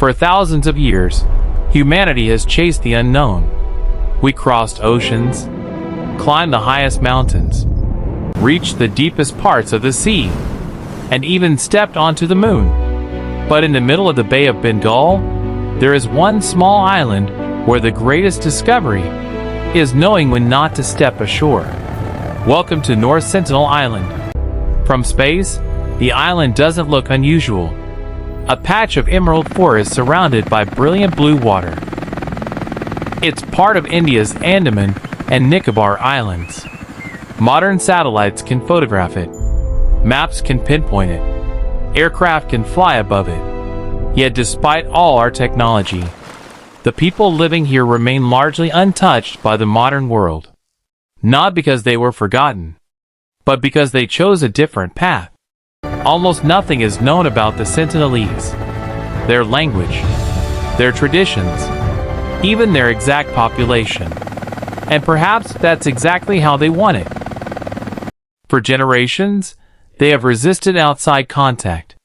For thousands of years, humanity has chased the unknown. We crossed oceans, climbed the highest mountains, reached the deepest parts of the sea, and even stepped onto the moon. But in the middle of the Bay of Bengal, there is one small island where the greatest discovery is knowing when not to step ashore. Welcome to North Sentinel Island. From space, the island doesn't look unusual. A patch of emerald forest surrounded by brilliant blue water. It's part of India's Andaman and Nicobar Islands. Modern satellites can photograph it. Maps can pinpoint it. Aircraft can fly above it. Yet despite all our technology, the people living here remain largely untouched by the modern world. Not because they were forgotten, but because they chose a different path. Almost nothing is known about the Sentinelese, their language, their traditions, even their exact population. And perhaps that's exactly how they want it. For generations, they have resisted outside contact,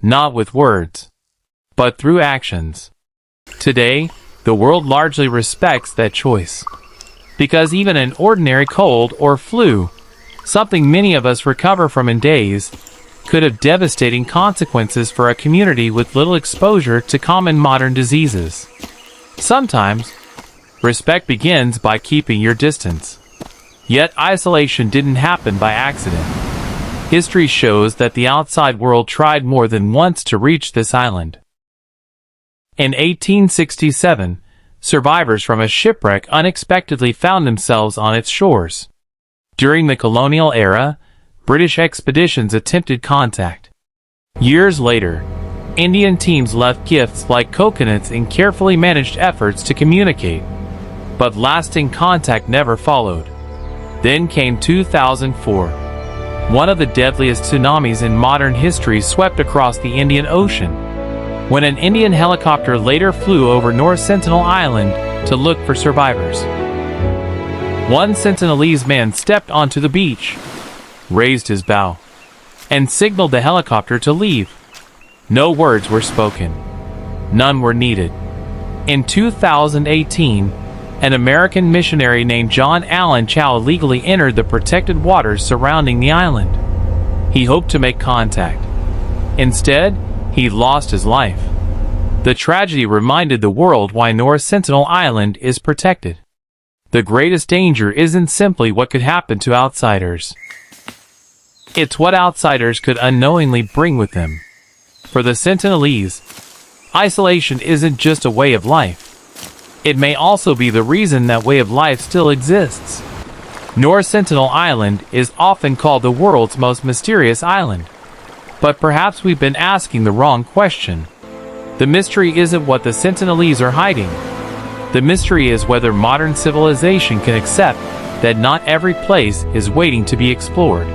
not with words, but through actions. Today, the world largely respects that choice, because even an ordinary cold or flu, something many of us recover from in days, could have devastating consequences for a community with little exposure to common modern diseases. Sometimes, respect begins by keeping your distance. Yet isolation didn't happen by accident. History shows that the outside world tried more than once to reach this island. In 1867, survivors from a shipwreck unexpectedly found themselves on its shores. During the colonial era, British expeditions attempted contact. Years later, Indian teams left gifts like coconuts in carefully managed efforts to communicate, but lasting contact never followed. Then came 2004. One of the deadliest tsunamis in modern history swept across the Indian Ocean, when an Indian helicopter later flew over North Sentinel Island to look for survivors. One Sentinelese man stepped onto the beach, raised his bow, and signaled the helicopter to leave. No words were spoken. None were needed. In 2018, an American missionary named John Allen Chow illegally entered the protected waters surrounding the island. He hoped to make contact. Instead, he lost his life. The tragedy reminded the world why North Sentinel Island is protected. The greatest danger isn't simply what could happen to outsiders. It's what outsiders could unknowingly bring with them. For the Sentinelese, isolation isn't just a way of life. It may also be the reason that way of life still exists. North Sentinel Island is often called the world's most mysterious island. But perhaps we've been asking the wrong question. The mystery isn't what the Sentinelese are hiding. The mystery is whether modern civilization can accept that not every place is waiting to be explored.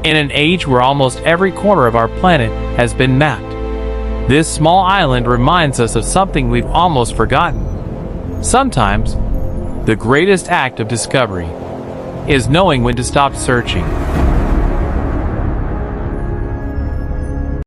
In an age where almost every corner of our planet has been mapped, this small island reminds us of something we've almost forgotten. Sometimes, the greatest act of discovery is knowing when to stop searching.